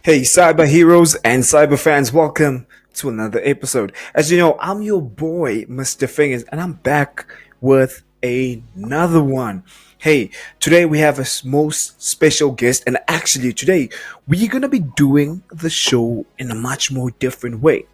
Hey, cyber heroes and cyber fans, welcome to another episode. As you know, I'm your boy, Mr. Fingers, and I'm back with another one. Hey, today we have a most special guest, and actually, today we're gonna be doing the show in a much more different way.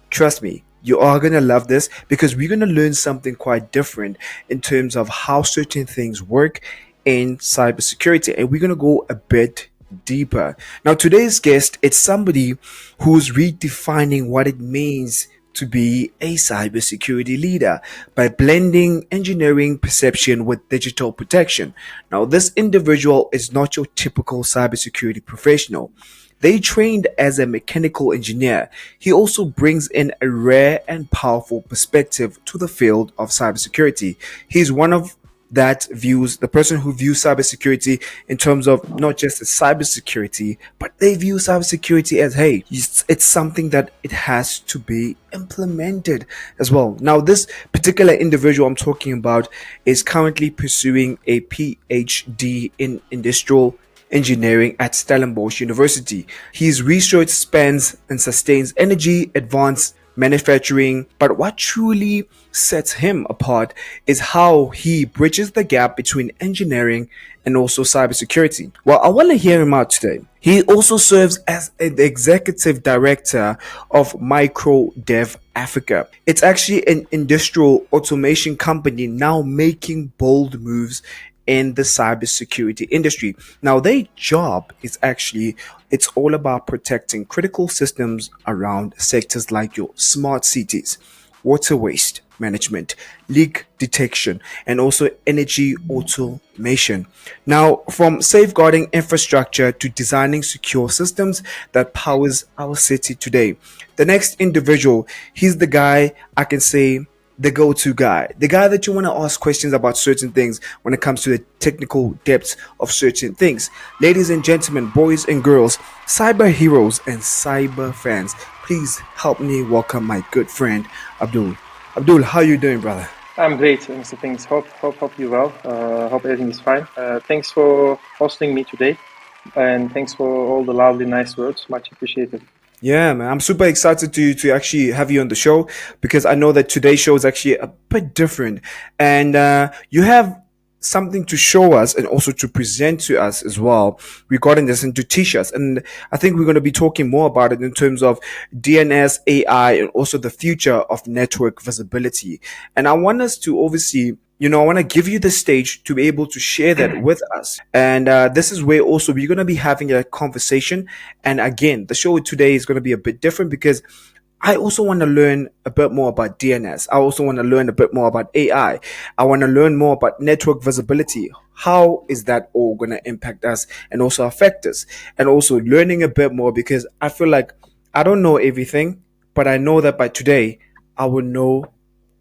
Trust me, you are going to love this because we're going to learn something quite different in terms of how certain things work in cybersecurity, and we're going to go a bit deeper. Now, today's guest is somebody who's redefining what it means to be a cybersecurity leader by blending engineering perception with digital protection. Now, this individual is not your typical cybersecurity professional. They trained as a mechanical engineer. He also brings in a rare and powerful perspective to the field of cybersecurity. He's one of that views the person who views cybersecurity in terms of not just the cybersecurity, but they view cybersecurity as hey, it's something that it has to be implemented as well. Now, this particular individual I'm talking about is currently pursuing a PhD in industrial engineering at Stellenbosch University. His research spans and sustains energy, advanced manufacturing, but what truly sets him apart is how he bridges the gap between engineering and also cybersecurity. Well, I want to hear him out today. He also serves as an executive director of Micro Dev Africa. It's actually an industrial automation company now making bold moves in the cybersecurity industry. Now, their job is actually it's all about protecting critical systems around sectors like your smart cities, water waste management, leak detection, and also energy automation. Now, from safeguarding infrastructure to designing secure systems that powers our city today. The next individual, he's the guy I can say the go-to guy, the guy that you want to ask questions about certain things when it comes to the technical depths of certain things. Ladies and gentlemen, boys and girls, cyber heroes and cyber fans, please help me welcome my good friend Abdul. Abdul, how you doing, brother? I'm great, Mr. Things. Hope you're well. Hope everything is fine. Thanks for hosting me today, and thanks for all the lovely, nice words. Much appreciated. Yeah, man, I'm super excited to actually have you on the show because I know that today's show is actually a bit different, and you have something to show us and also to present to us as well regarding this and to teach us. And I think we're going to be talking more about it in terms of DNS, AI, and also the future of network visibility. And I want us to obviously I want to give you the stage to be able to share that with us. And this is where also we're going to be having a conversation. And again, the show today is going to be a bit different because I also want to learn a bit more about DNS. I also want to learn a bit more about AI. I want to learn more about network visibility. How is that all going to impact us and also affect us? And also learning a bit more because I feel like I don't know everything, but I know that by today I will know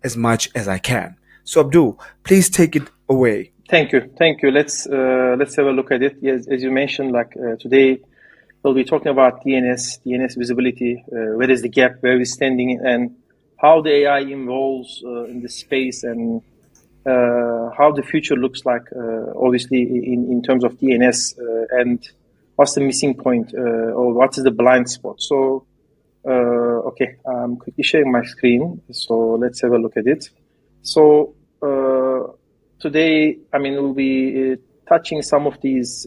as much as I can. So Abdul, please take it away. Thank you. Let's have a look at it. Yes, as you mentioned, today we'll be talking about DNS visibility. Where is the gap? Where we're standing, and how the AI involves in the space, and how the future looks like. Obviously, in terms of DNS, and what's the missing point, or what is the blind spot? So, okay, I'm quickly sharing my screen. So let's have a look at it. So today, we'll be touching some of these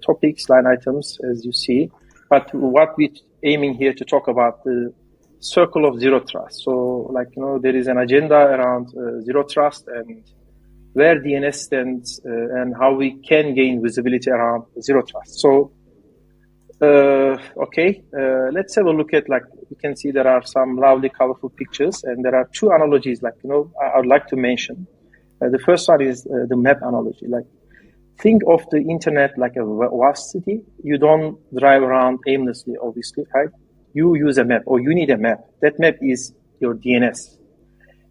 topics, line items, as you see. But what we're aiming here to talk about the circle of zero trust. So, there is an agenda around zero trust and where DNS stands and how we can gain visibility around zero trust. So, let's have a look at, you can see there are some lovely, colorful pictures, and there are two analogies, I would like to mention. The first one is the map analogy. Think of the internet like a vast city. You don't drive around aimlessly, obviously, right? You use a map, or you need a map. That map is your DNS.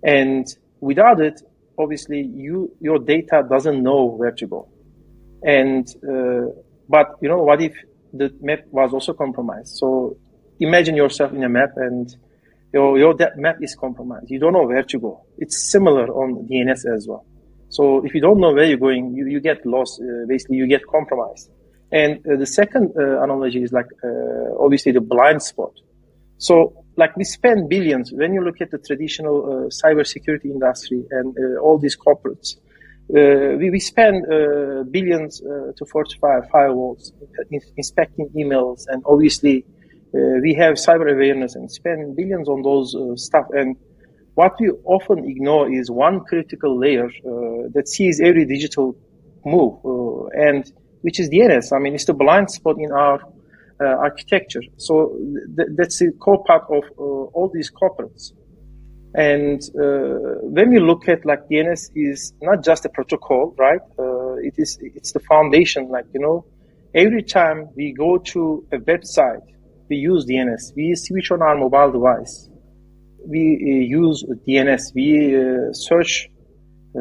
And without it, obviously, your data doesn't know where to go. And but what if the map was also compromised? So imagine yourself in a map, and that map is compromised. You don't know where to go. It's similar on DNS as well. So if you don't know where you're going, you get lost. Basically, you get compromised. And the second analogy is like obviously the blind spot. So like we spend billions when you look at the traditional cybersecurity industry and all these corporates. We spend billions to fortify firewalls, inspecting emails, and obviously we have cyber awareness and spend billions on those stuff. And what we often ignore is one critical layer that sees every digital move, and which is DNS. I mean, it's the blind spot in our architecture. So that's the core part of all these corporates. And when we look at like DNS is not just a protocol, right? It's the foundation. Like, you know, every time we go to a website, we use DNS. We switch on our mobile device. We use DNS. We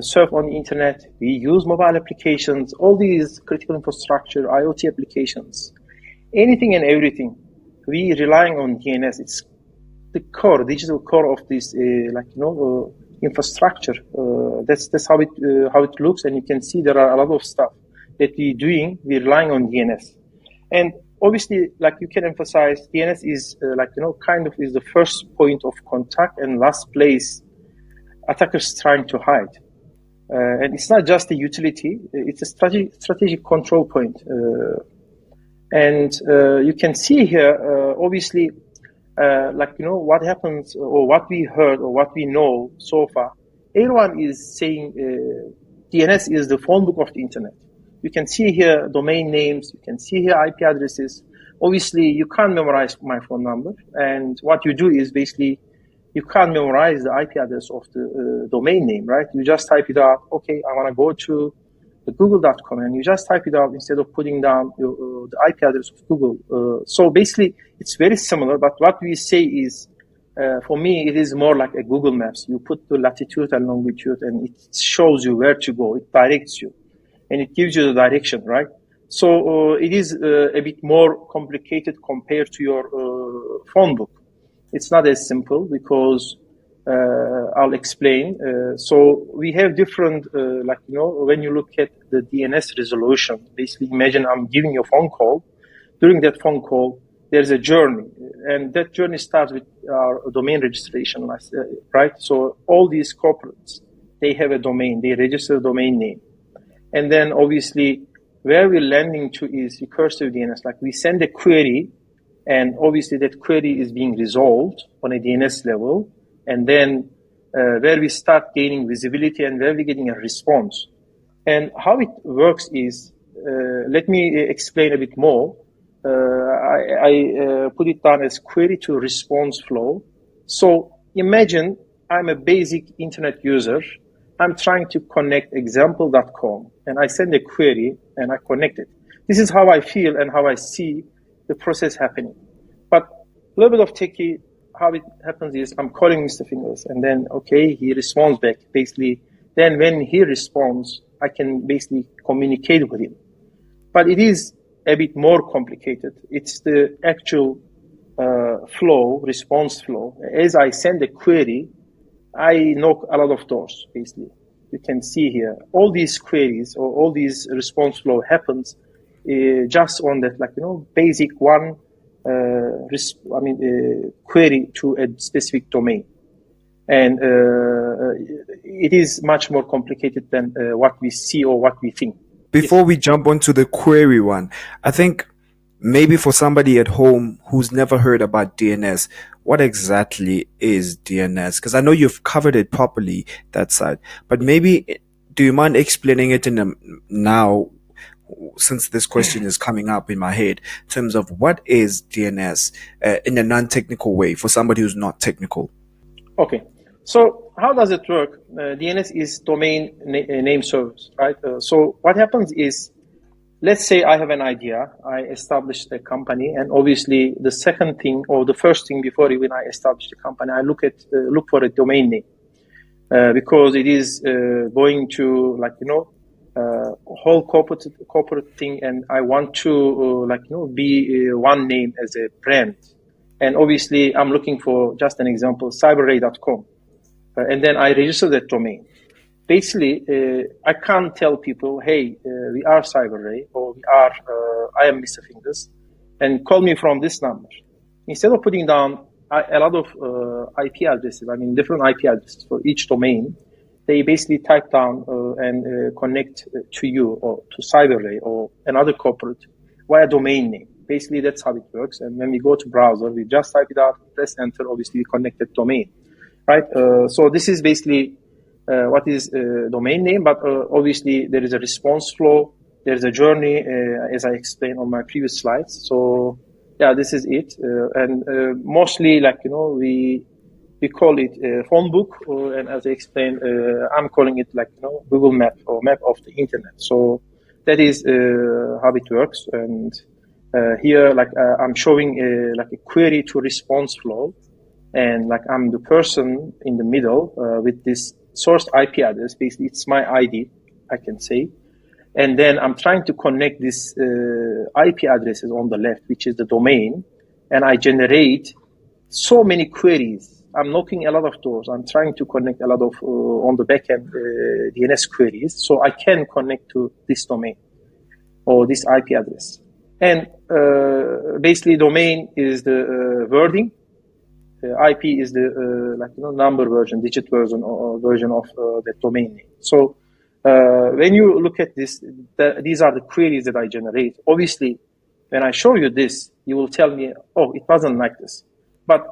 surf on the internet. We use mobile applications. All these critical infrastructure, IoT applications, anything and everything, we relying on DNS. It's the core, digital core of this, infrastructure. That's how it looks, and you can see there are a lot of stuff that we're doing. We're relying on DNS, and obviously, like you can emphasize, DNS is kind of is the first point of contact and last place attackers trying to hide. And it's not just a utility; it's a strategic control point. And you can see here, obviously. What happens or what we heard or what we know so far, everyone is saying DNS is the phone book of the internet. You can see here domain names, you can see here IP addresses. Obviously, you can't memorize my phone number. And what you do is basically, you can't memorize the IP address of the domain name, right? You just type it out, okay, I want to go to the google.com, and you just type it out instead of putting down the IP address of Google. So basically, it's very similar, but what we say is, for me, it is more like a Google Maps. You put the latitude and longitude, and it shows you where to go. It directs you, and it gives you the direction, right? So it is a bit more complicated compared to your phone book. It's not as simple because I'll explain. So we have different, when you look at the DNS resolution, basically imagine I'm giving you a phone call. During that phone call, there's a journey, and that journey starts with our domain registration, right? So all these corporates, they have a domain, they register a domain name. And then obviously where we're landing to is recursive DNS. Like we send a query, and obviously that query is being resolved on a DNS level. And then where we start gaining visibility and where we're getting a response. And how it works is, let me explain a bit more. I put it down as query to response flow. So imagine I'm a basic internet user. I'm trying to connect example.com, and I send a query and I connect it. This is how I feel and how I see the process happening. But a little bit of techie, how it happens is I'm calling Mr. Fingers, and then, okay, he responds back. Basically, then when he responds, I can basically communicate with him. But it is a bit more complicated. It's the actual response flow. As I send a query, I knock a lot of doors, basically. You can see here, all these queries or all these response flow happens just on that, basic one query to a specific domain. And it is much more complicated than what we see or what we think. Before we jump onto the query one, I think maybe for somebody at home who's never heard about DNS, what exactly is DNS? Because I know you've covered it properly, that side, but maybe do you mind explaining it now, since this question is coming up in my head, in terms of what is DNS in a non-technical way for somebody who's not technical? Okay. So how does it work? DNS is domain name service, right? So what happens is, let's say I have an idea, I established a company, and obviously the second thing or the first thing before even I establish the company, I look for a domain name because it is going to whole corporate thing, and I want to be one name as a brand. And obviously I'm looking for, just an example, cyberray.com. And then I register that domain. basically, I can't tell people, hey, we are CyberRay, or I am Mr. Fingers, and call me from this number. Instead of putting down a lot of IP addresses, different IP addresses for each domain, they basically type down and connect to you or to CyberRay or another corporate via domain name. Basically, that's how it works. And when we go to browser, we just type it out, press enter, obviously we connect that domain, right? So this is basically what is domain name, but obviously there is a response flow, there's a journey, as I explained on my previous slides. So yeah, this is it. And mostly, we call it phone book, and as I explained, I'm calling it Google Map or map of the internet. So that is how it works. And here, I'm showing a query to response flow, and I'm the person in the middle with this source IP address. Basically, it's my ID, I can say. And then I'm trying to connect this IP addresses on the left, which is the domain, and I generate so many queries. I'm knocking a lot of doors. I'm trying to connect a lot of, on the backend, DNS queries, so I can connect to this domain or this IP address. And basically, domain is the wording. IP is the number version, digit version, or version of the domain name. So when you look at this, these are the queries that I generate. Obviously, when I show you this, you will tell me, oh, it wasn't like this. But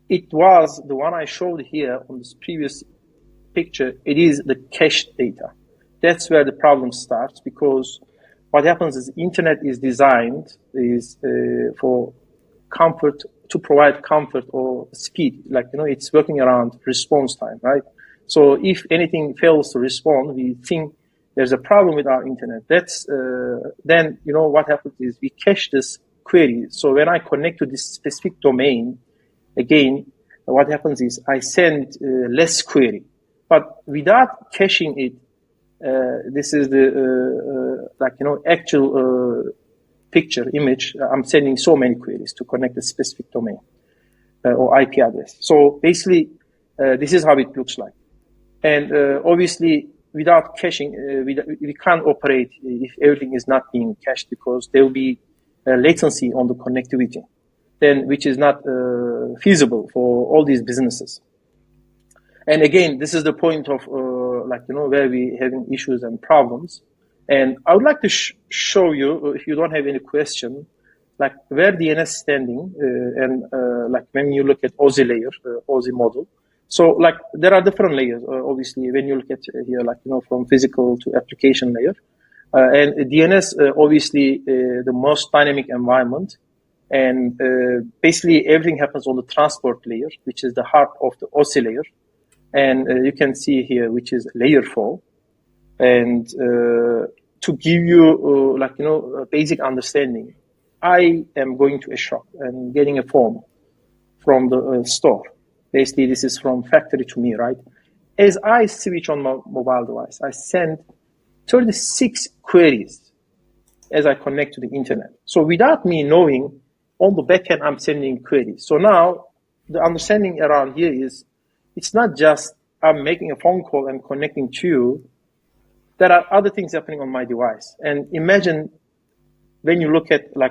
it was the one I showed here on this previous picture. It is the cached data. That's where the problem starts, because what happens is internet is designed for comfort, to provide comfort or speed. It's working around response time, right? So if anything fails to respond, we think there's a problem with our internet. That's then what happens is we cache this query. So when I connect to this specific domain, again, what happens is I send less query, but without caching it. This is the actual picture image. I'm sending so many queries to connect a specific domain or IP address. So basically, this is how it looks like. And obviously, without caching, we can't operate if everything is not being cached, because there will be latency on the connectivity, then which is not feasible for all these businesses. And again, this is the point of where we having issues and problems. And I would like to show you, if you don't have any question, where DNS standing, and when you look at OSI layer, OSI model. So there are different layers, obviously, when you look at here, from physical to application layer. And DNS, obviously, the most dynamic environment. And basically everything happens on the transport layer, which is the heart of the OSI layer. And you can see here, which is layer 4. And to give you, a basic understanding, I am going to a shop and getting a phone from the store. Basically, this is from factory to me, right? As I switch on my mobile device, I send 36 queries as I connect to the internet. So without me knowing, on the backend, I'm sending queries. So now the understanding around here is, it's not just I'm making a phone call and connecting to you. There are other things happening on my device. And imagine when you look at the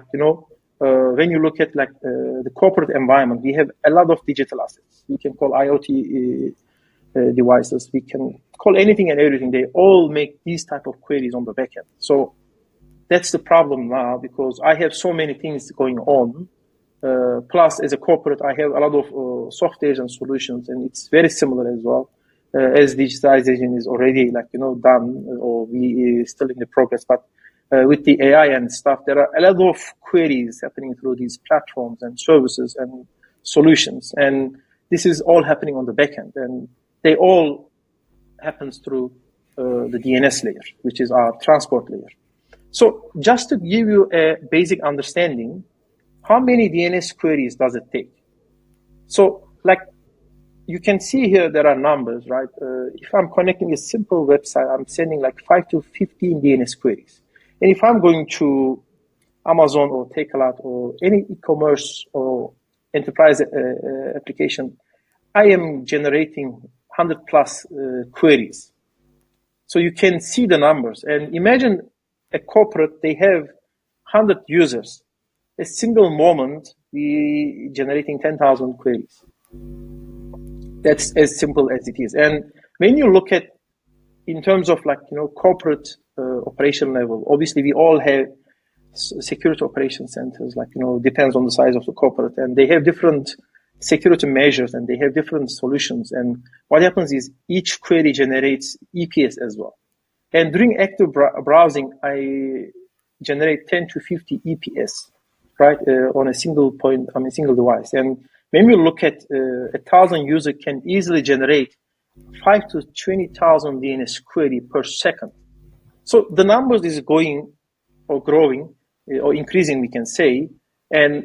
corporate environment, we have a lot of digital assets. We can call IoT devices. We can call anything and everything. They all make these type of queries on the backend. So that's the problem now, because I have so many things going on. Plus, as a corporate, I have a lot of softwares and solutions, and it's very similar as well. As digitalization is already done, or we still in the progress. But with the AI and stuff, there are a lot of queries happening through these platforms and services and solutions, and this is all happening on the backend, and they all happens through the DNS layer, which is our transport layer. So just to give you a basic understanding, how many DNS queries does it take? So you can see here, there are numbers, right? If I'm connecting a simple website, I'm sending 5 to 15 DNS queries. And if I'm going to Amazon or Takealot or any e-commerce or enterprise application, I am generating 100 plus queries. So you can see the numbers. And imagine a corporate, they have 100 users. A single moment, we generating 10,000 queries. That's as simple as it is. And when you look at in terms of corporate operation level, obviously we all have security operation centers, depends on the size of the corporate, and they have different security measures and they have different solutions. And what happens is each query generates EPS as well. And during active browsing, I generate 10 to 50 EPS, right, on a single device. And when we look at 1,000 users can easily generate 5 to 20,000 DNS query per second. So the numbers is going or growing or increasing, we can say. And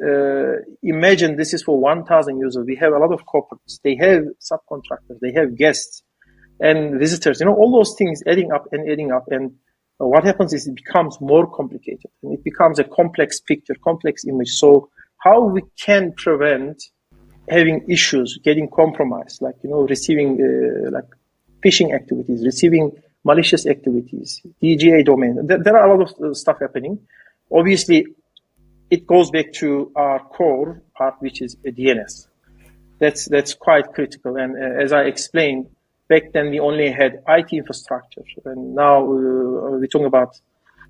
imagine this is for 1,000 users. We have a lot of corporates. They have subcontractors. They have guests and visitors. All those things adding up. And what happens is it becomes more complicated. And it becomes a complex picture, complex image. So how we can prevent having issues, getting compromised, receiving phishing activities, receiving malicious activities, DGA domain. There are a lot of stuff happening. Obviously, it goes back to our core part, which is DNS. That's quite critical. And as I explained, back then we only had IT infrastructure, and now we're talking about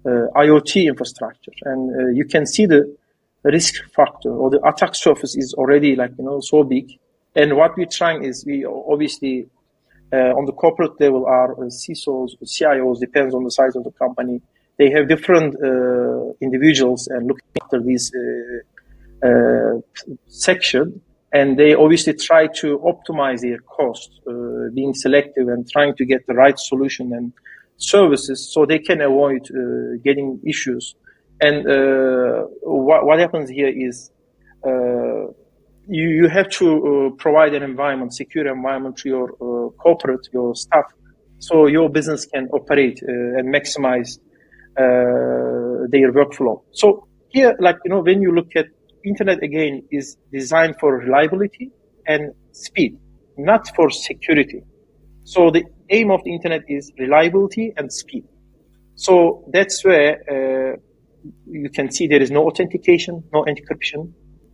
IoT infrastructure. And you can see the risk factor or the attack surface is already so big. And what we're trying is we obviously on the corporate level, our CISOs, CIOs, depends on the size of the company. They have different individuals and looking after this section, and they obviously try to optimize their cost, being selective and trying to get the right solution and services so they can avoid getting issues. And what happens here is you have to provide an environment, secure environment to your corporate, your staff, so your business can operate and maximize their workflow. So here, when you look at internet, again, is designed for reliability and speed, not for security. So the aim of the internet is reliability and speed. So that's where you can see there is no authentication, no encryption,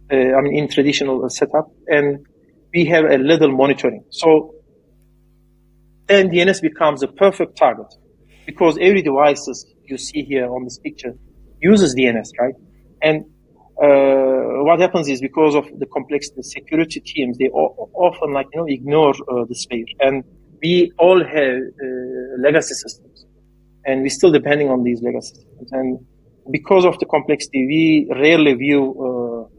in traditional setup, and we have a little monitoring. So then DNS becomes a perfect target because every devices you see here on this picture uses DNS, right? And what happens is because of the complexity, the security teams, they often ignore this layer. And we all have legacy systems, and we're still depending on these legacy systems. And because of the complexity, we rarely view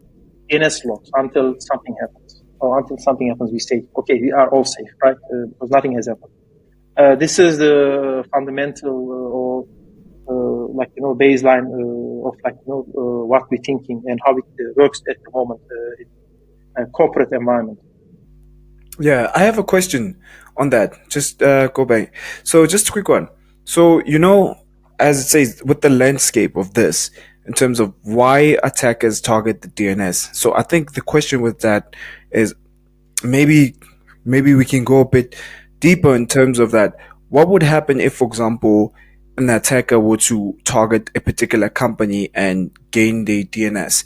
DNS logs until something happens. Or until something happens, we say, okay, we are all safe, right? Because nothing has happened. This is the fundamental baseline of what we're thinking and how it works at the moment in a corporate environment. Yeah, I have a question on that. Just go back. So just a quick one. So, as it says, with the landscape of this, in terms of why attackers target the DNS. So I think the question with that is maybe we can go a bit deeper in terms of that. What would happen if, for example, an attacker were to target a particular company and gain their DNS?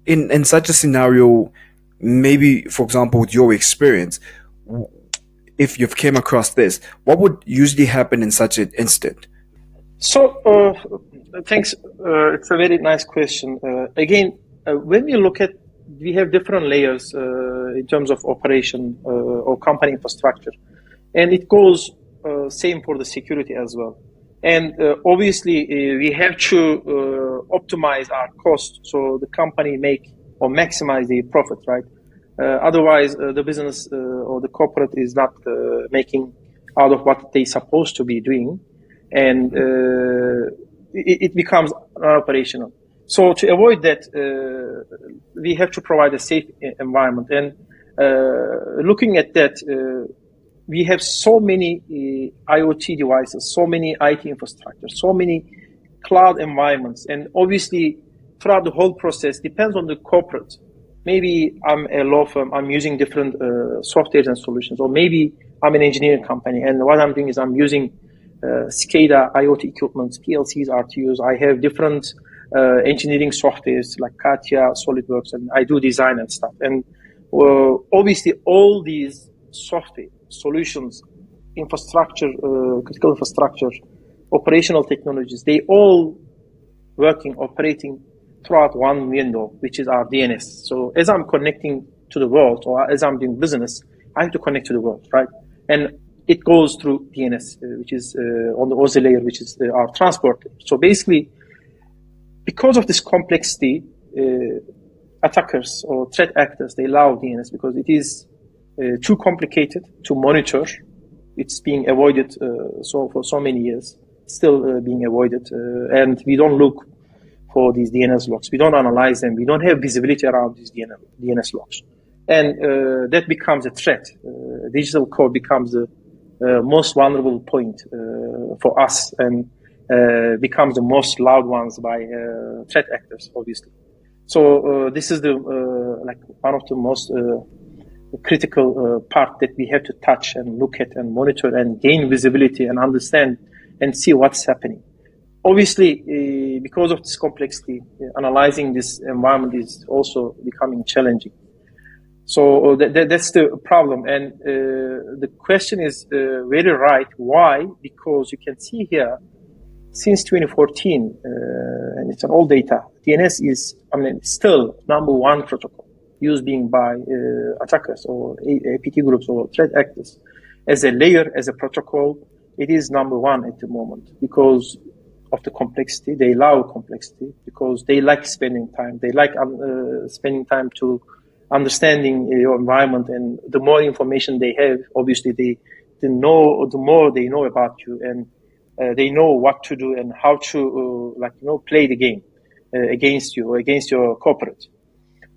In such a scenario, maybe, for example, with your experience, if you've came across this, what would usually happen in such an instant? So, thanks. It's a very nice question. Again, when we look at, we have different layers in terms of operation or company infrastructure, and it goes same for the security as well. And obviously, we have to optimize our cost so the company make or maximize the profit, right? Otherwise, the business or the corporate is not making out of what they supposed to be doing, and it becomes non-operational. So to avoid that, we have to provide a safe environment. And looking at that, we have so many IoT devices, so many IT infrastructure, so many cloud environments. And obviously, throughout the whole process, depends on the corporate. Maybe I'm a law firm, I'm using different softwares and solutions, or maybe I'm an engineering company, and what I'm doing is I'm using SCADA, IoT equipment, PLCs, RTUs. I have different engineering softwares like Katia, SolidWorks, and I do design and stuff. And obviously, all these software solutions, infrastructure, critical infrastructure, operational technologies, they all operating throughout one window, which is our DNS. So as I'm connecting to the world, or as I'm doing business, I have to connect to the world, right? And it goes through DNS, which is on the OSI layer, which is our transport layer. So basically, because of this complexity, attackers or threat actors, they love DNS because it is too complicated to monitor. It's being avoided for so many years, still being avoided. And we don't look for these DNS logs. We don't analyze them. We don't have visibility around these DNS logs. And that becomes a threat. Digital code becomes the most vulnerable point for us, and becomes the most loud ones by threat actors, obviously. So this is the like one of the most critical part that we have to touch and look at and monitor and gain visibility and understand and see what's happening. Obviously, because of this complexity, analyzing this environment is also becoming challenging. So that's the problem. And the question is very right. Why? Because you can see here, since 2014, and it's an old data, DNS is, still number one protocol used being by attackers or APT groups or threat actors. As a layer, as a protocol, it is number one at the moment because of the complexity. They love complexity because they like spending time. They like spending time to understanding your environment, and the more information they have, obviously the more they know about you, and they know what to do and how to play the game against you or against your corporate.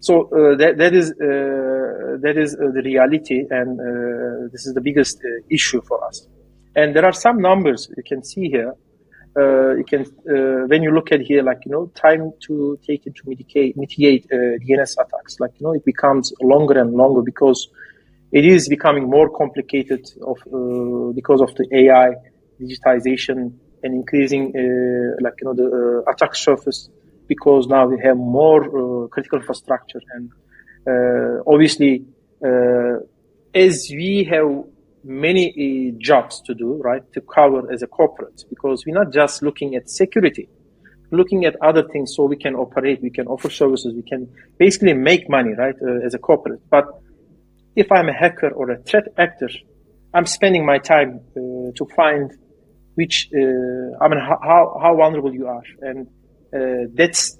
So that is the reality, and this is the biggest issue for us. And there are some numbers you can see here. You can when you look at here, time to take it to mitigate DNS attacks. It becomes longer and longer because it is becoming more complicated because of the AI, digitization, and increasing the attack surface. Because now we have more critical infrastructure, and obviously, as we have many jobs to do, right, to cover as a corporate, because we're not just looking at security, looking at other things, so we can operate, we can offer services, we can basically make money, right, as a corporate. But if I'm a hacker or a threat actor, I'm spending my time to find how vulnerable you are, and that's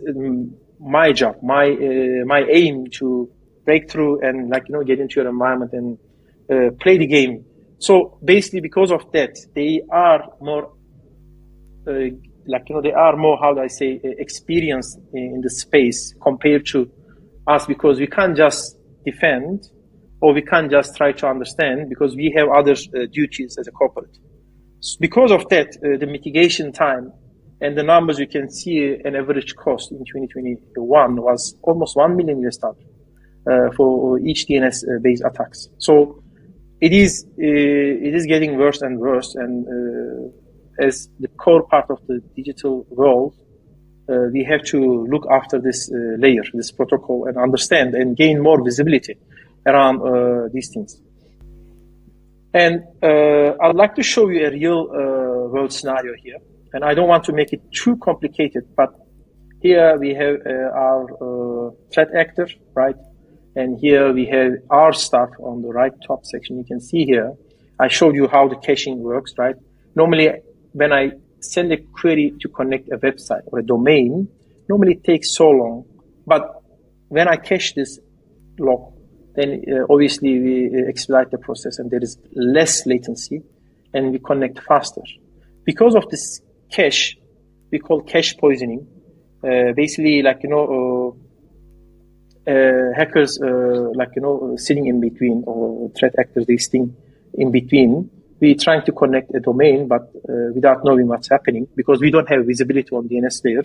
my job, my aim to break through and get into your environment and play the game. So basically, because of that, they are more how do I say, experienced in the space compared to us, because we can't just defend or we can't just try to understand, because we have other duties as a corporate. Because of that, the mitigation time and the numbers you can see, an average cost in 2021 was almost $1 million for each DNS based attacks. So it is getting worse and worse, and as the core part of the digital world, we have to look after this layer, this protocol, and understand and gain more visibility around these things. And I'd like to show you a real world scenario here. And I don't want to make it too complicated, but here we have our threat actor, right? And here we have our stuff on the right top section. You can see here, I showed you how the caching works, right? Normally, when I send a query to connect a website or a domain, normally it takes so long. But when I cache this log, then obviously we expedite the process and there is less latency and we connect faster. Because of this cache, we call cache poisoning. Basically, hackers, sitting in between, or threat actors, they sitting in between. We're trying to connect a domain, but without knowing what's happening, because we don't have visibility on DNS layer.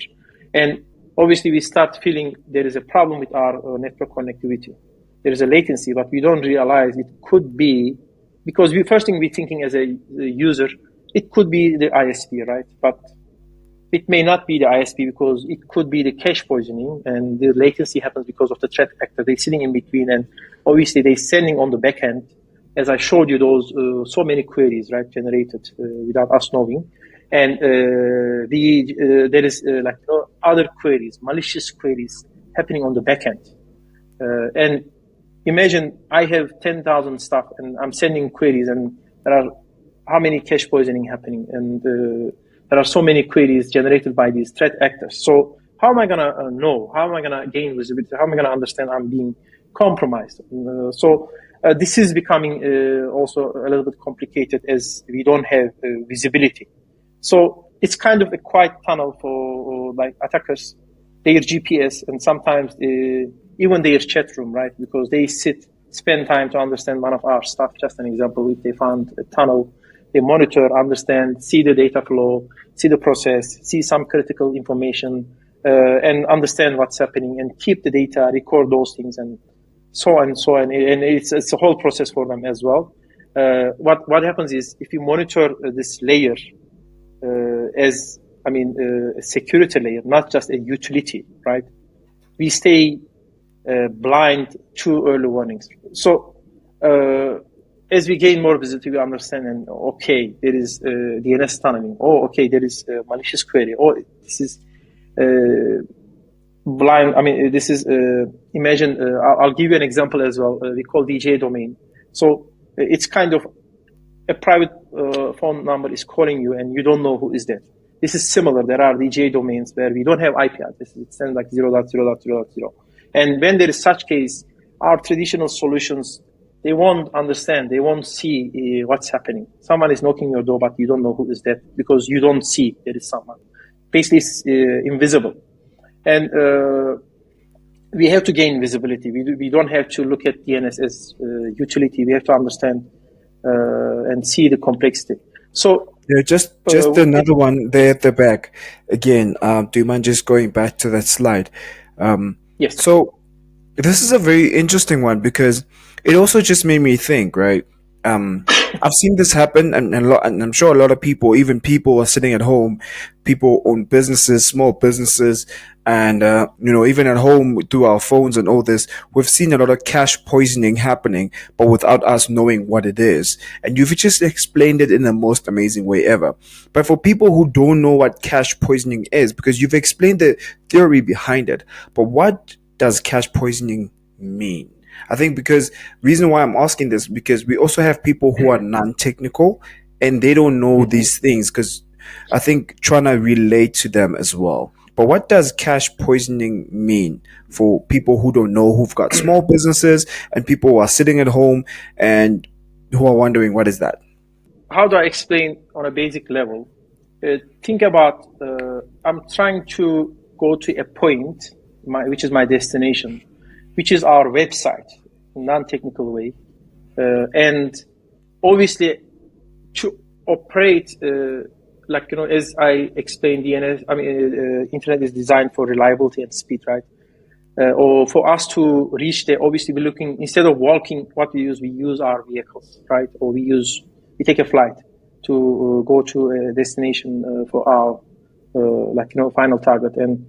And obviously, we start feeling there is a problem with our network connectivity. There is a latency, but we don't realize it could be because first thing we're thinking as a user, it could be the ISP, right? But it may not be the ISP because it could be the cache poisoning, and the latency happens because of the threat actor. They're sitting in between, and obviously they're sending on the back end, as I showed you, those so many queries, right, generated without us knowing. And there is other queries, malicious queries happening on the back end. And imagine I have 10,000 stuff and I'm sending queries, and there are how many cache poisoning happening, and there are so many queries generated by these threat actors. So how am I going to know? How am I going to gain visibility? How am I going to understand I'm being compromised? This is becoming also a little bit complicated as we don't have visibility. So it's kind of a quiet tunnel for like attackers, their GPS, and sometimes even their chat room, right? Because they spend time to understand one of our stuff. Just an example, if they found a tunnel, they monitor, understand, see the data flow, see the process, see some critical information, and understand what's happening, and keep the data, record those things, and so on and so on. And it's a whole process for them as well. What happens is, if you monitor this layer as, a security layer, not just a utility, right? We stay blind to early warnings. So as we gain more visibility, we understand, and okay, there is DNS tunneling. Oh, okay, there is malicious query. Oh, this is blind. This is imagine. I'll give you an example as well. We call DJ domain. So it's kind of a private phone number is calling you, and you don't know who is that. This is similar. There are DJ domains where we don't have IP addresses. It sends like 0.0.0.0. And when there is such case, our traditional solutions, they won't understand. They won't see what's happening. Someone is knocking your door, but you don't know who is that because you don't see there is someone. Basically, it's invisible. And we have to gain visibility. We don't have to look at DNS as utility. We have to understand and see the complexity. So yeah, just another one there at the back. Again, do you mind just going back to that slide? Yes. So this is a very interesting one because it also just made me think, right? I've seen this happen, and I'm sure a lot of people, even people are sitting at home, people own businesses, small businesses, and even at home through our phones and all this, we've seen a lot of cache poisoning happening, but without us knowing what it is. And you've just explained it in the most amazing way ever. But for people who don't know what cache poisoning is, because you've explained the theory behind it, but what does cache poisoning mean? I think because reason why I'm asking this, because we also have people who are non-technical and they don't know these things, because I think trying to relate to them as well. But what does cache poisoning mean for people who don't know, who've got small businesses and people who are sitting at home and who are wondering what is that? How do I explain on a basic level? Think about, I'm trying to go to a point, which is my destination, which is our website, non-technical way. And obviously to operate, as I explained, internet is designed for reliability and speed, right? Or for us to reach there, obviously we're looking, instead of walking, what we use our vehicles, right? Or we take a flight to go to a destination for our, final target. And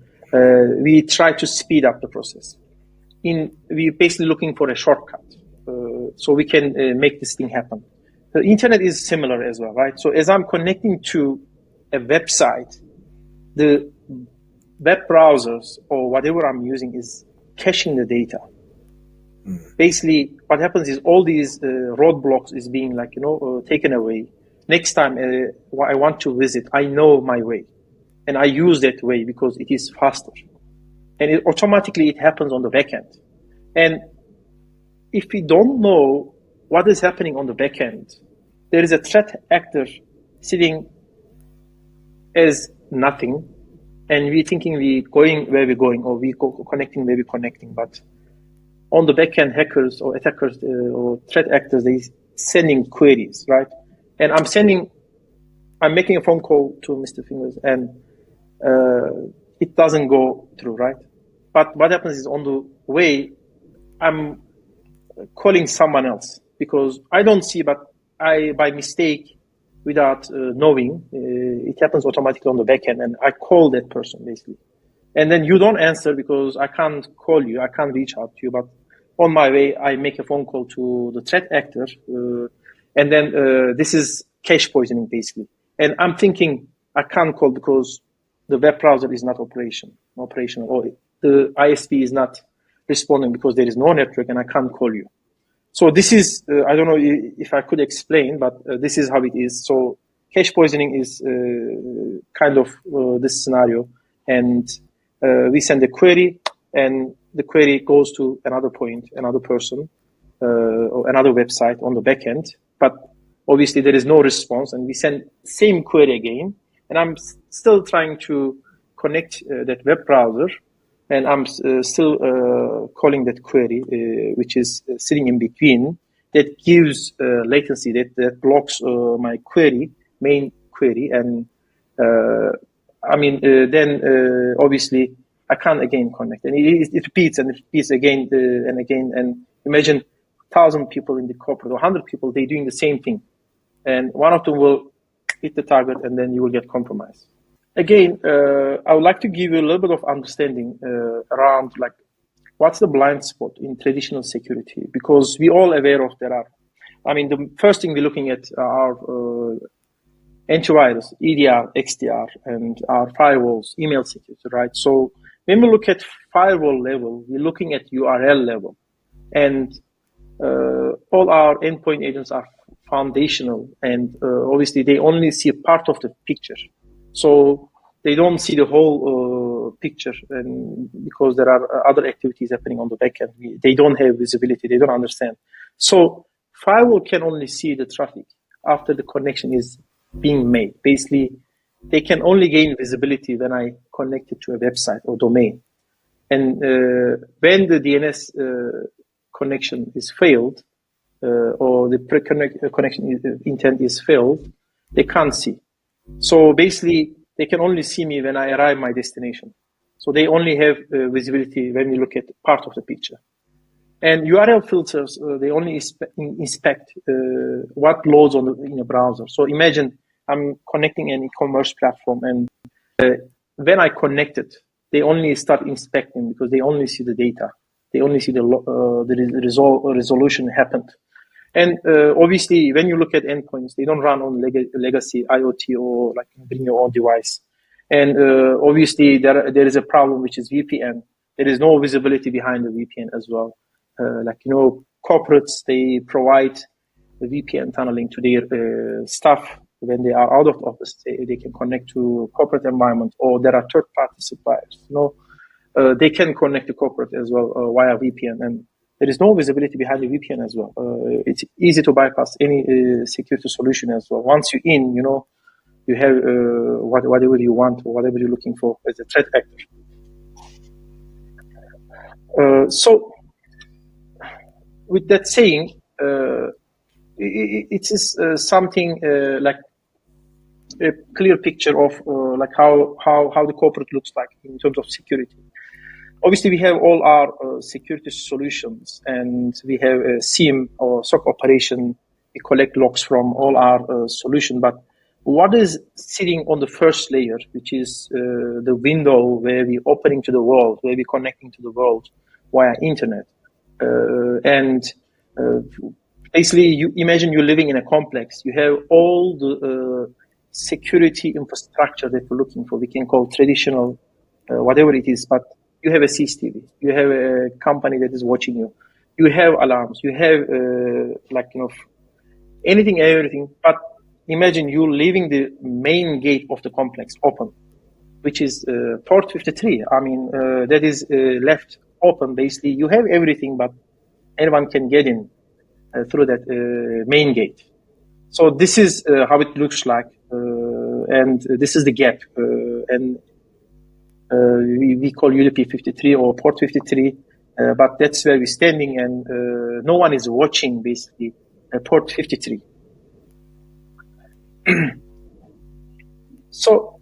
we try to speed up the process. We're basically looking for a shortcut so we can make this thing happen. The internet is similar as well, right? So as I'm connecting to a website, the web browsers or whatever I'm using is caching the data. Basically, what happens is all these roadblocks is being taken away. Next time I want to visit, I know my way, and I use that way because it is faster. And automatically it happens on the back end. And if we don't know what is happening on the back end, there is a threat actor sitting as nothing, and we're thinking we're going where we're going, or we're connecting where we're connecting. But on the back end, hackers or attackers or threat actors, they sending queries, right? And I'm making a phone call to Mr. Fingers, and it doesn't go through, right? But what happens is on the way, I'm calling someone else because I don't see, but I by mistake, without knowing, it happens automatically on the back end, and I call that person basically. And then you don't answer because I can't call you, I can't reach out to you. But on my way, I make a phone call to the threat actor, and then this is cache poisoning basically. And I'm thinking I can't call because the web browser is not operational, or the ISP is not responding because there is no network, and I can't call you. So this is, I don't know if I could explain, but this is how it is. So cache poisoning is kind of this scenario, and we send a query, and the query goes to another point, another person, or another website on the back end. But obviously there is no response, and we send same query again, and I'm still trying to connect that web browser, and I'm still calling that query, which is sitting in between, that gives latency, that blocks my query, main query. And then obviously I can't again connect. And it repeats and it repeats again and again. And imagine 1,000 people in the corporate, or 100 people, they're doing the same thing. And one of them will hit the target, and then you will get compromised. Again, I would like to give you a little bit of understanding around like what's the blind spot in traditional security, because we all aware of there are. I mean, the first thing we're looking at are antivirus, EDR, XDR, and our firewalls, email security, right? So when we look at firewall level, we're looking at URL level, and all our endpoint agents are foundational, and obviously they only see a part of the picture. So they don't see the whole picture, and because there are other activities happening on the back end, they don't have visibility, they don't understand. So firewall can only see the traffic after the connection is being made. Basically, they can only gain visibility when I connect it to a website or domain. And when the DNS connection is failed, or the connection intent is failed, they can't see. So basically, they can only see me when I arrive my destination. So they only have visibility when you look at part of the picture. And URL filters, they only inspect what loads in a browser. So imagine I'm connecting an e-commerce platform, and when I connect it, they only start inspecting because they only see the data. They only see the resolution happened. And obviously, when you look at endpoints, they don't run on legacy IoT or like bring your own device. And obviously, there is a problem, which is VPN. There is no visibility behind the VPN as well. Corporates, they provide the VPN tunneling to their staff when they are out of office. They can connect to corporate environment, or there are third-party suppliers. They can connect to corporate as well via VPN, and there is no visibility behind the VPN as well. It's easy to bypass any security solution as well. Once you're in, you have whatever you want or whatever you're looking for as a threat actor. So, with that saying, it is something like a clear picture of like how the corporate looks like in terms of security. Obviously, we have all our security solutions, and we have a SIEM or SOC operation. We collect logs from all our solution. But what is sitting on the first layer, which is the window where we're opening to the world, where we're connecting to the world via internet? Basically, you imagine you're living in a complex. You have all the security infrastructure that we're looking for. We can call traditional, whatever it is, but you have a CCTV, you have a company that is watching you, you have alarms, you have anything, everything. But imagine you leaving the main gate of the complex open, which is port 53. I mean, that is left open. Basically, you have everything, but anyone can get in through that main gate. So this is how it looks like, and this is the gap, and we call UDP 53 or port 53, but that's where we're standing, and no one is watching basically port 53. So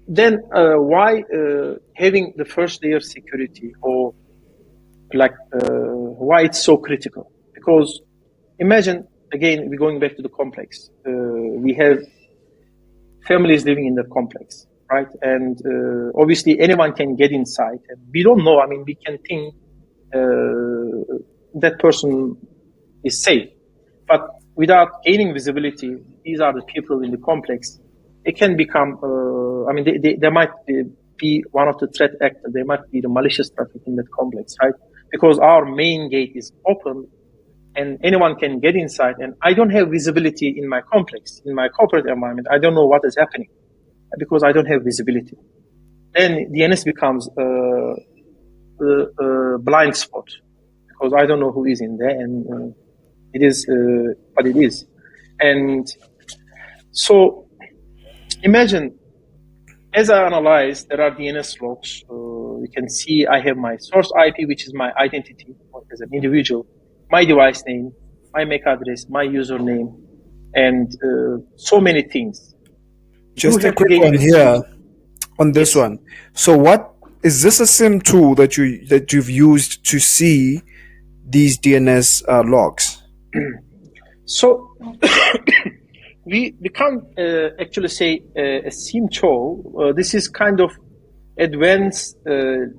then why having the first layer security, or why it's so critical? Because imagine again, we're going back to the complex. We have families living in the complex, right? And obviously anyone can get inside. And we don't know. I mean, we can think that person is safe. But without gaining visibility, these are the people in the complex. It can become, they might be one of the threat actors. They might be the malicious traffic in that complex, right? Because our main gate is open and anyone can get inside. And I don't have visibility in my complex, in my corporate environment. I don't know what is happening because I don't have visibility. Then DNS becomes a blind spot because I don't know who is in there, and it is what it is. And so imagine, as I analyze, there are DNS logs. You can see I have my source IP, which is my identity as an individual, my device name, my MAC address, my username, and so many things. Just a quick one here on this one. So what is this a SIM tool that you've used to see these DNS logs? So we can't actually say a SIM tool. This is kind of advanced DNS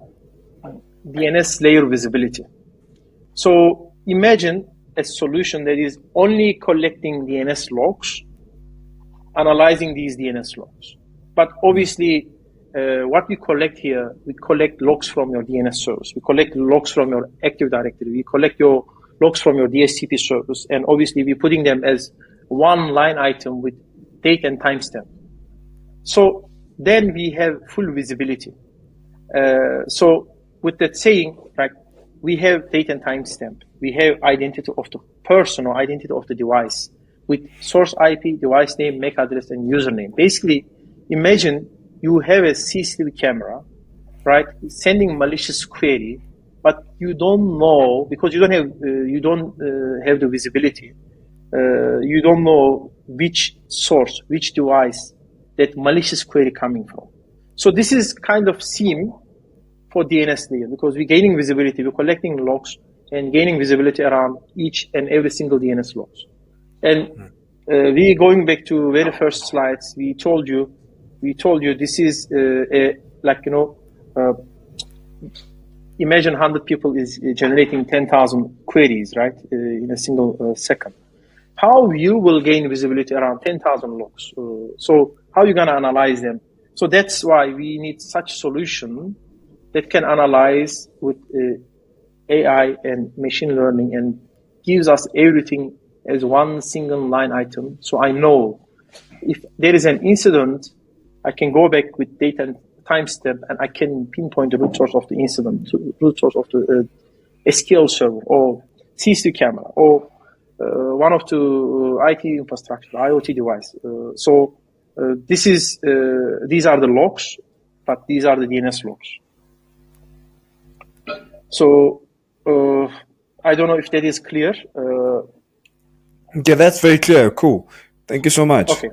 layer visibility. So imagine a solution that is only collecting DNS logs, analyzing these DNS logs. But obviously, what we collect here, we collect logs from your DNS service. We collect logs from your Active Directory. We collect your logs from your DHCP service. And obviously, we're putting them as one line item with date and timestamp. So then we have full visibility. So with that saying, right, we have date and timestamp. We have identity of the person or identity of the device with source IP, device name, MAC address, and username. Basically, imagine you have a CCTV camera, right, sending malicious query, but you don't know because you don't have the visibility. You don't know which source, which device that malicious query coming from. So this is kind of SIEM for DNS layer because we're gaining visibility, we're collecting logs and gaining visibility around each and every single DNS logs. And we going back to very first slides, we told you this is imagine 100 people is generating 10,000 queries, right, in a single second. How you will gain visibility around 10,000 logs? So how you gonna analyze them? So that's why we need such solution that can analyze with AI and machine learning and gives us everything as one single line item. So I know if there is an incident, I can go back with date and timestamp and I can pinpoint the root source of the incident, root source of the SQL server or CCTV camera or one of the IT infrastructure, IoT device. These are the logs, but these are the DNS logs. So I don't know if that is clear. Yeah, that's very clear. Cool. Thank you so much. Okay,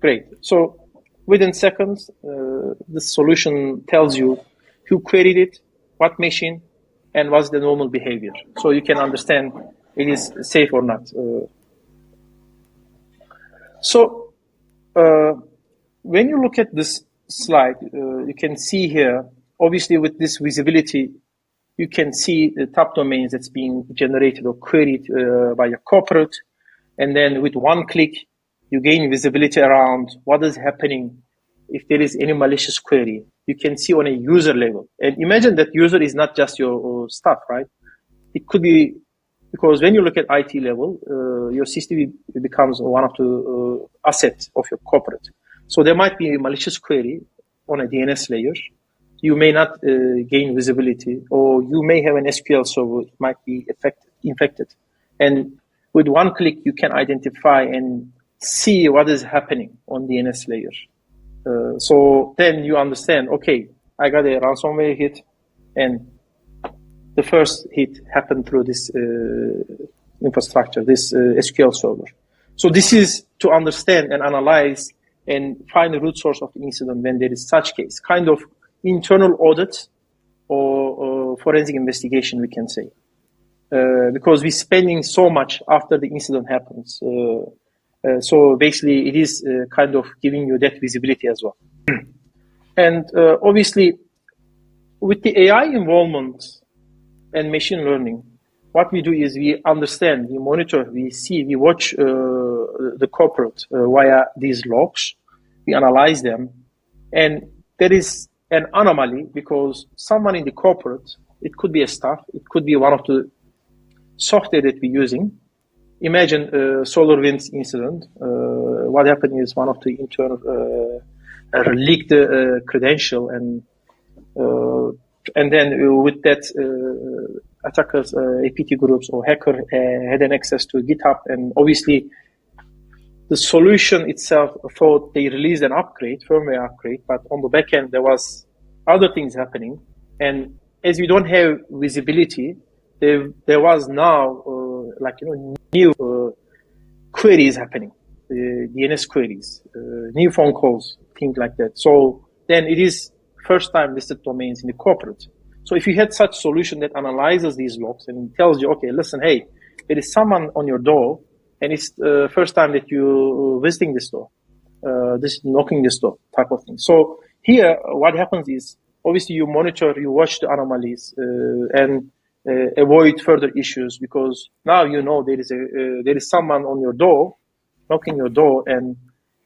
great. So within seconds, the solution tells you who queried it, what machine, and what's the normal behavior. So you can understand it is safe or not. When you look at this slide, you can see here, obviously with this visibility, you can see the top domains that's being generated or queried by your corporate. And then with one click, you gain visibility around what is happening if there is any malicious query. You can see on a user level. And imagine that user is not just your staff, right? It could be, because when you look at IT level, your CCTV becomes one of the assets of your corporate. So there might be a malicious query on a DNS layer. You may not gain visibility, or you may have an SQL server, it might be infected. And with one click, you can identify and see what is happening on DNS layer. So then you understand, okay, I got a ransomware hit, and the first hit happened through this infrastructure, this SQL server. So this is to understand and analyze and find the root source of the incident when there is such case, kind of internal audit or forensic investigation, we can say. because we're spending so much after the incident happens. So basically, it is kind of giving you that visibility as well. And obviously, with the AI involvement and machine learning, what we do is we understand, we monitor, we see, we watch the corporate via these logs, we analyze them, and there is an anomaly because someone in the corporate, it could be a staff, it could be one of the software that we're using. Imagine a SolarWinds incident. What happened is one of the intern leaked the credential, and then with that, attackers, APT groups or hacker had an access to GitHub, and obviously the solution itself thought they released an upgrade, firmware upgrade, but on the back end there was other things happening, and as we don't have visibility, there was now new queries happening, DNS queries, new phone calls, things like that. So then it is first time listed domains in the corporate. So if you had such solution that analyzes these logs and tells you, okay, listen, hey, there is someone on your door, and it's the first time that you visiting this door, this knocking this door type of thing. So here, what happens is obviously you monitor, you watch the anomalies, and avoid further issues, because now you know there is someone on your door, knocking your door, and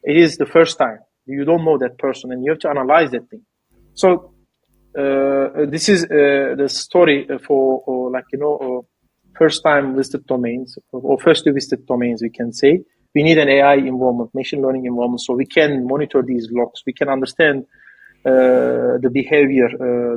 it is the first time. You don't know that person, and you have to analyze that thing. So this is the story for first time listed domains or first visited domains. We can say we need an AI involvement, machine learning involvement, so we can monitor these logs. We can understand the behavior,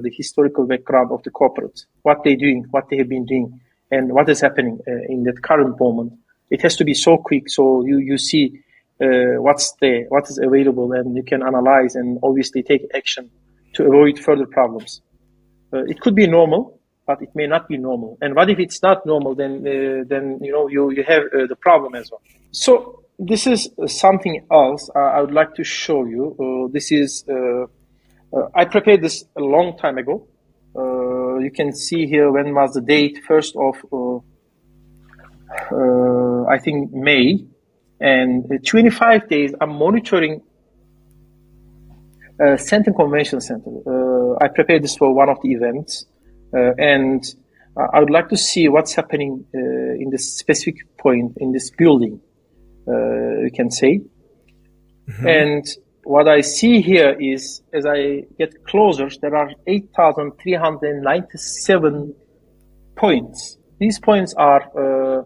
the historical background of the corporates, what they're doing, what they have been doing, and what is happening in that current moment. It has to be so quick, so you see what's there, what is available, and you can analyze and obviously take action to avoid further problems. It could be normal, but it may not be normal. And what if it's not normal? Then you have the problem as well. So this is something else I would like to show you. This is I prepared this a long time ago. You can see here when was the date, 1st of I think May, and 25 days I'm monitoring Center Convention Center. I prepared this for one of the events, and I would like to see what's happening in this specific point in this building, you can say. Mm-hmm. And what I see here is, as I get closer, there are 8,397 points. These points are,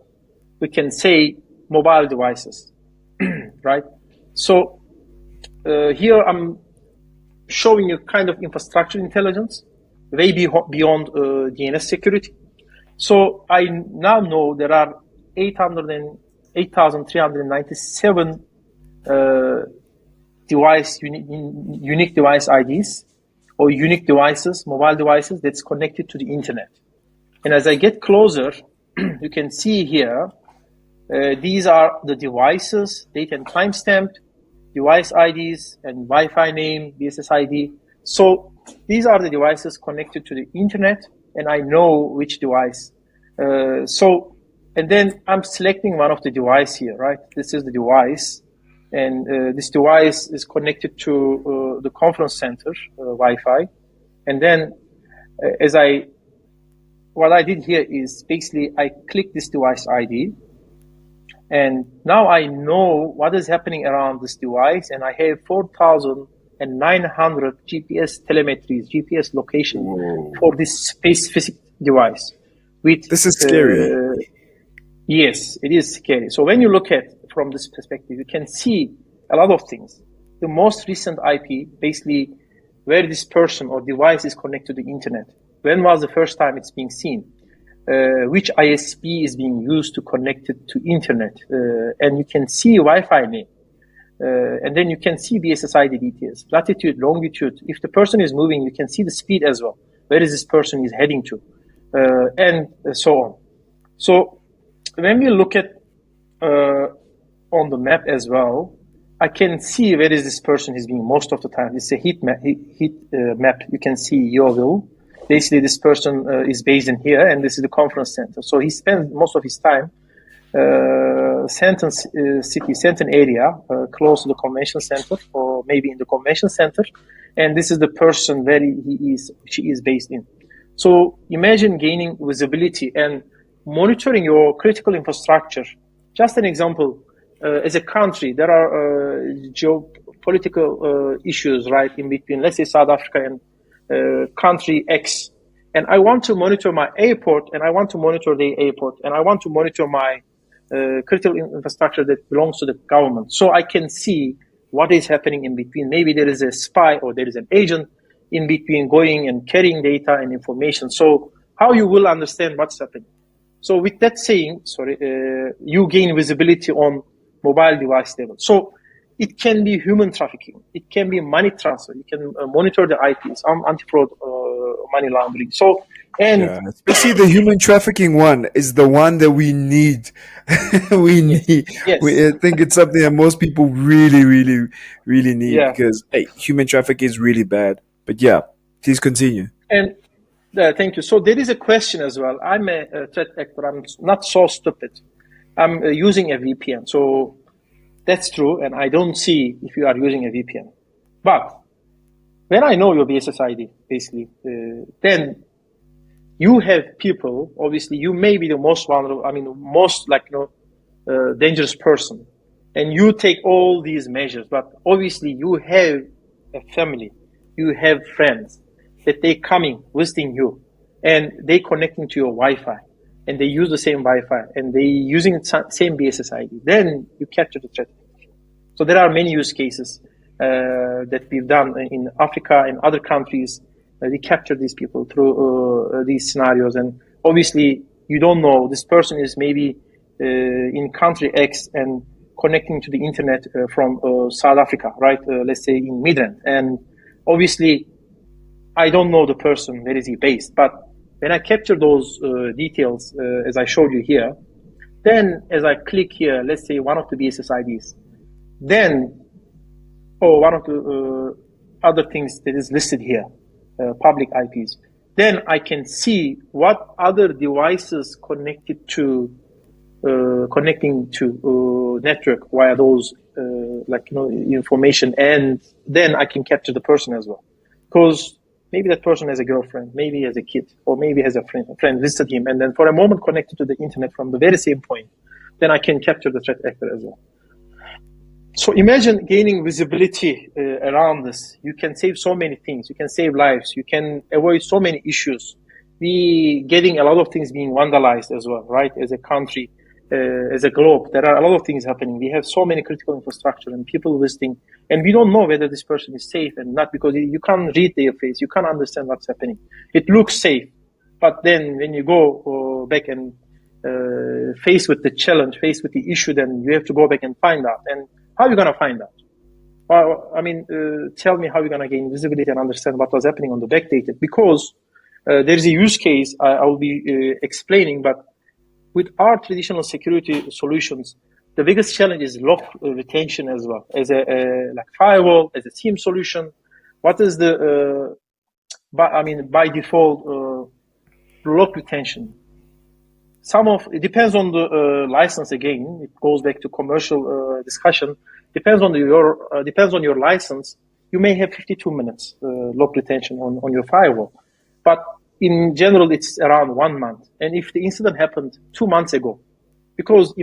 we can say, mobile devices, right? So here I'm showing you kind of infrastructure intelligence, way beyond DNS security. So I now know there are 8,397 unique device IDs or unique devices, mobile devices that's connected to the internet. And as I get closer, you can see here, these are the devices, date and timestamp, device IDs, and Wi-Fi name, BSSID. So these are the devices connected to the internet, and I know which device. And then I'm selecting one of the device here, right? This is the device, and this device is connected to the conference center Wi-Fi. And then what I did here is basically I click this device ID, and now I know what is happening around this device, and I have 4,900 GPS telemetries, GPS location for this specific device. This is scary. Yes, it is scary. So when you look at from this perspective, you can see a lot of things. The most recent IP, basically where this person or device is connected to the internet. When was the first time it's being seen? Which ISP is being used to connect it to internet? And you can see Wi-Fi name. And then you can see BSSID details, latitude, longitude. If the person is moving, you can see the speed as well. Where is this person is heading to? And so on. So when we look at on the map as well, I can see where is this person is being most of the time. It's a heat map. You can see Yeovil. basically this person is based in here, and this is the conference center. So he spends most of his time Centon area, close to the convention center, or maybe in the convention center, and this is the person where she is based in. So imagine gaining visibility and monitoring your critical infrastructure. Just an example, as a country, there are geopolitical issues right in between, let's say South Africa and country X. And I want to monitor my airport, and I want to monitor the airport, and I want to monitor my critical infrastructure that belongs to the government. So I can see what is happening in between. Maybe there is a spy or there is an agent in between going and carrying data and information. So how you will understand what's happening. So with that saying, you gain visibility on mobile device level. So it can be human trafficking. It can be money transfer. You can monitor the IPs, anti-fraud, money laundering. So, and yeah, especially the human trafficking one is the one that we need. Yes. I think it's something that most people really, really, really need Yeah. because hey, human traffic is really bad. But yeah, please continue. And thank you. So there is a question as well. I'm a threat actor. I'm not so stupid. I'm using a VPN. So that's true. And I don't see if you are using a VPN. But when I know your BSSID, basically, then you have people, obviously, you may be the most vulnerable, most dangerous person. And you take all these measures, but obviously you have a family, you have friends that they coming, visiting you, and they connecting to your Wi-Fi, and they use the same Wi-Fi, and they using the same BSSID. Then you capture the threat. So there are many use cases that we've done in Africa and other countries. We capture these people through these scenarios. And obviously, you don't know, this person is maybe in country X and connecting to the internet from South Africa, right? Let's say in Midrand. And obviously, I don't know the person, where is he based. But when I capture those details, as I showed you here, then as I click here, let's say one of the BSSIDs, then, one of the other things that is listed here, public IPs, then I can see what other devices connecting to network via those information, and then I can capture the person as well, because maybe that person has a girlfriend, maybe has a kid, or maybe has a friend visited him, and then for a moment connected to the internet from the very same point, then I can capture the threat actor as well. So imagine gaining visibility around this. You can save so many things. You can save lives. You can avoid so many issues. We getting a lot of things being vandalized as well, right? As a country, as a globe, there are a lot of things happening. We have so many critical infrastructure and people visiting, and we don't know whether this person is safe and not, because you can't read their face. You can't understand what's happening. It looks safe, but then when you go back and face with the challenge, face with the issue, then you have to go back and find out. And how are you going to find out? Well, tell me how you're going to gain visibility and understand what was happening on the backdated, because there's a use case I will be explaining, but with our traditional security solutions, the biggest challenge is log retention as well. As a firewall, as a SIEM solution, what is the, by default, log retention? It depends on the license again. It goes back to commercial discussion. Depends on your license. You may have 52 minutes log retention on your firewall, but in general it's around 1 month. And if the incident happened 2 months ago, because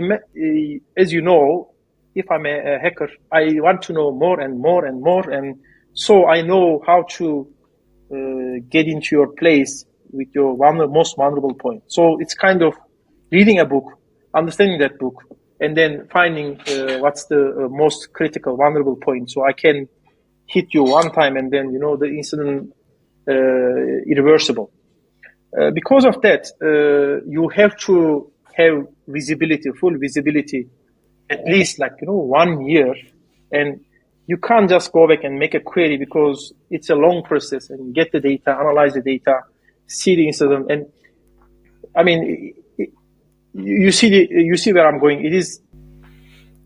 as you know, if I'm a hacker, I want to know more and more and more, and so I know how to get into your place with your most vulnerable point. So it's kind of reading a book, understanding that book, and then finding what's the most critical, vulnerable point. So I can hit you one time, and then the incident irreversible. Because of that, you have to have visibility, full visibility, at least 1 year, and you can't just go back and make a query, because it's a long process, and get the data, analyze the data, see the incident, and you see where I'm going. It is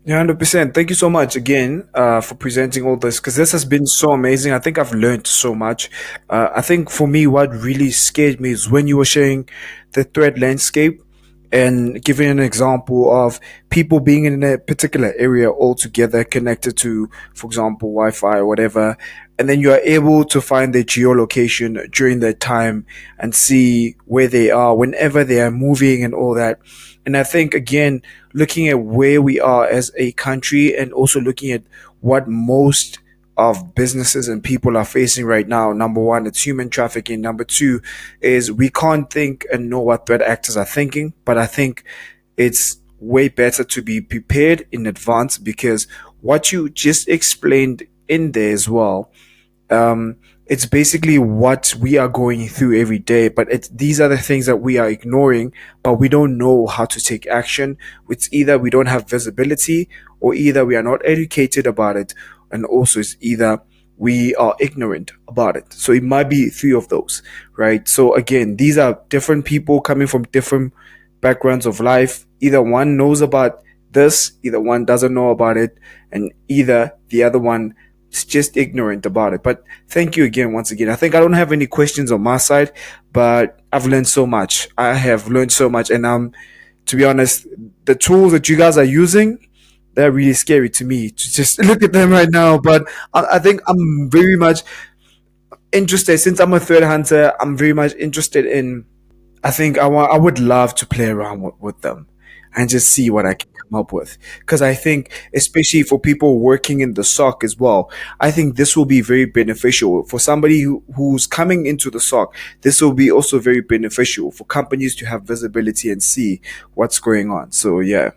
Yeah, 100%. Thank you so much again for presenting all this because this has been so amazing. I think I've learned so much. I think for me, what really scared me is when you were sharing the threat landscape and giving an example of people being in a particular area altogether connected to, for example, Wi Fi or whatever. And then you are able to find their geolocation during that time and see where they are whenever they are moving and all that. And I think, again, looking at where we are as a country and also looking at what most of businesses and people are facing right now. Number one, it's human trafficking. Number two is we can't think and know what threat actors are thinking, but I think it's way better to be prepared in advance because what you just explained in there as well, um, it's basically what we are going through every day, but these are the things that we are ignoring, but we don't know how to take action. It's either we don't have visibility or either we are not educated about it. And also it's either we are ignorant about it. So it might be three of those, right? So again, these are different people coming from different backgrounds of life. Either one knows about this, either one doesn't know about it, and either the other one is just ignorant about it. But thank you again, once again. I think I don't have any questions on my side, but I've learned so much. I have learned so much, and to be honest, the tools that you guys are using, they're really scary to me to just look at them right now. But I think I'm very much interested since I'm a threat hunter. I'm very much interested in I think I would love to play around with them and just see what I can come up with. Because I think, especially for people working in the SOC as well, I think this will be very beneficial for somebody who's coming into the SOC. This will be also very beneficial for companies to have visibility and see what's going on. So yeah.